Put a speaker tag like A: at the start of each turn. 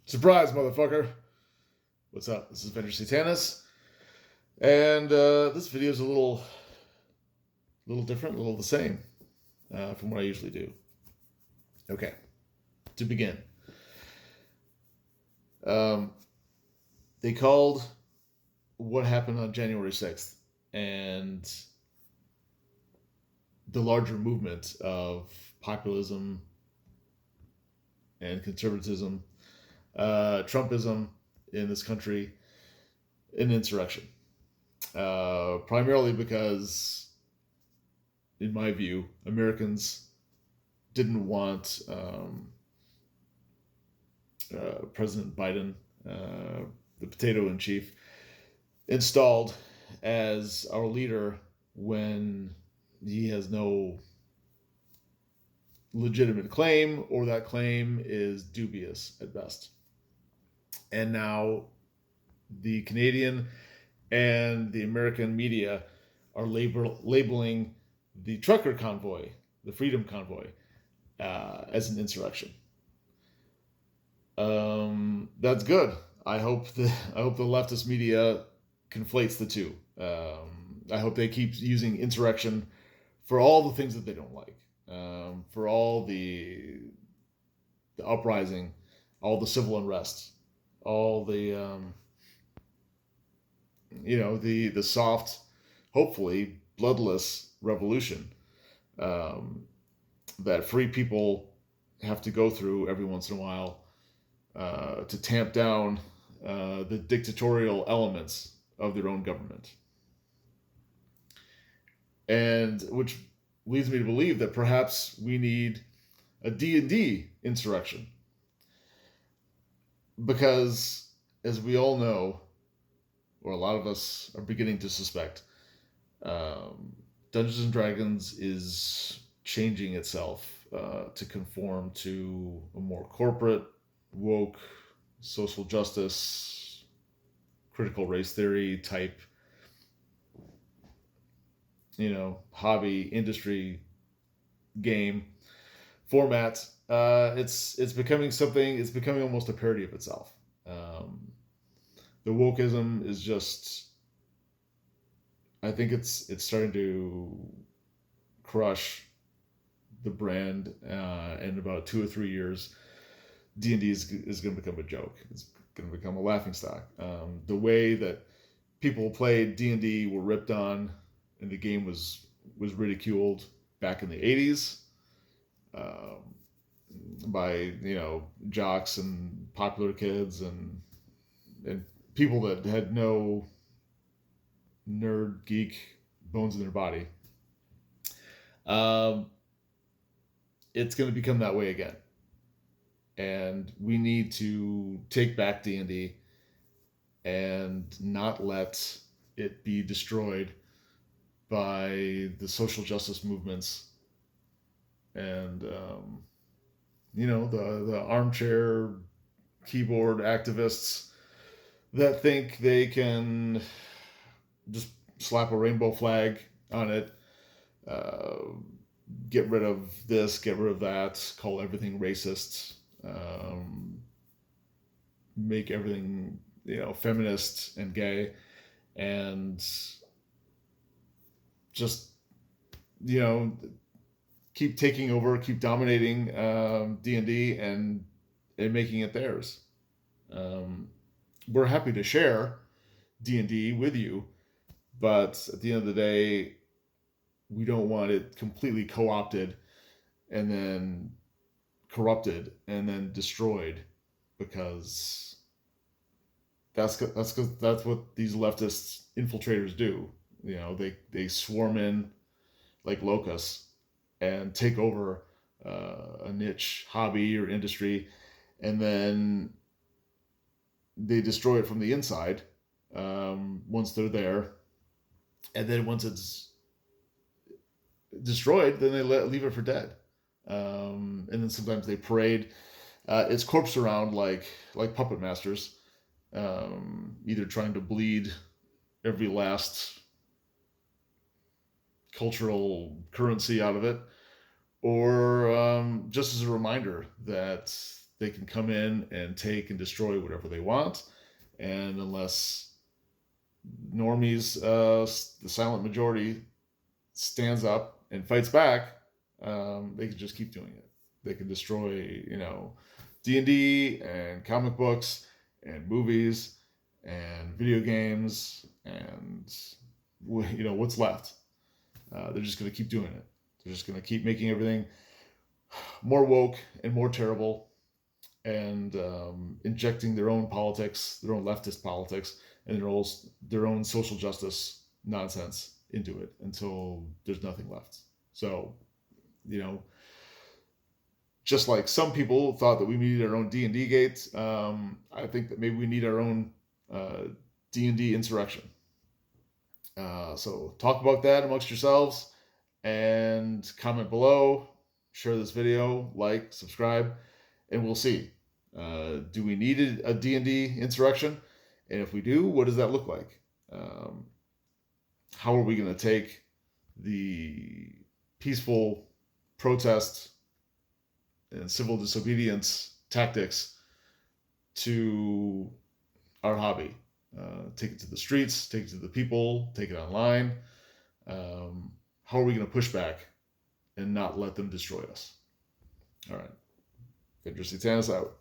A: Surprise, motherfucker! What's up? This is Venger Satanis, and this video is a little different, a little the same from what I usually do. Okay, to begin, um, they called what happened on January 6th and the larger movement of populism and conservatism, Trumpism in this country, an insurrection. Primarily because, in my view, Americans didn't want President Biden, the potato in chief, installed as our leader when he has no legitimate claim, or that claim is dubious at best. And now the Canadian and the American media are labeling the trucker convoy, the Freedom Convoy, as an insurrection. That's good. I hope the leftist media conflates the two. I hope they keep using insurrection for all the things that they don't like, for all the uprising, all the civil unrest, all the the soft, hopefully bloodless revolution that free people have to go through every once in a while to tamp down the dictatorial elements of their own government. And which leads me to believe that perhaps we need a D&D insurrection. Because, as we all know, or a lot of us are beginning to suspect, Dungeons and Dragons is changing itself to conform to a more corporate, woke, social justice, critical race theory type, hobby, industry, game format. It's becoming something. It's becoming almost a parody of itself. The wokeism is just. I think it's starting to crush the brand. In about 2 or 3 years, D&D is going to become a joke. It's going to become a laughingstock. The way that people played D&D were ripped on, and the game was ridiculed back in the 80s. By jocks and popular kids and people that had no nerd geek bones in their body. It's going to become that way again, and we need to take back D&D and not let it be destroyed by the social justice movements and the armchair keyboard activists that think they can just slap a rainbow flag on it, get rid of this, get rid of that, call everything racist, make everything feminist and gay, and just keep taking over, keep dominating D&D and making it theirs. We're happy to share D&D with you, but at the end of the day, we don't want it completely co-opted and then corrupted and then destroyed, because that's what these leftist infiltrators do. They swarm in like locusts and take over a niche hobby or industry, and then they destroy it from the inside once they're there. And then once it's destroyed, then they leave it for dead. And then sometimes they parade its corpse around like puppet masters, either trying to bleed every last cultural currency out of it, or just as a reminder that they can come in and take and destroy whatever they want. And unless normies, the silent majority, stands up and fights back, they can just keep doing it. They can destroy, D&D and comic books and movies and video games and what's left. They're just going to keep doing it. They're just going to keep making everything more woke and more terrible, and injecting their own politics, their own leftist politics, and their own social justice nonsense into it until there's nothing left. So, just like some people thought that we needed our own D&D gate, I think that maybe we need our own D&D insurrection. So talk about that amongst yourselves and comment below, share this video, like, subscribe, and we'll see. Do we need a D&D insurrection? And if we do, what does that look like? How are we going to take the peaceful protest and civil disobedience tactics to our hobby? Take it to the streets, take it to the people, take it online. How are we going to push back and not let them destroy us? All right. Venger Satanis out.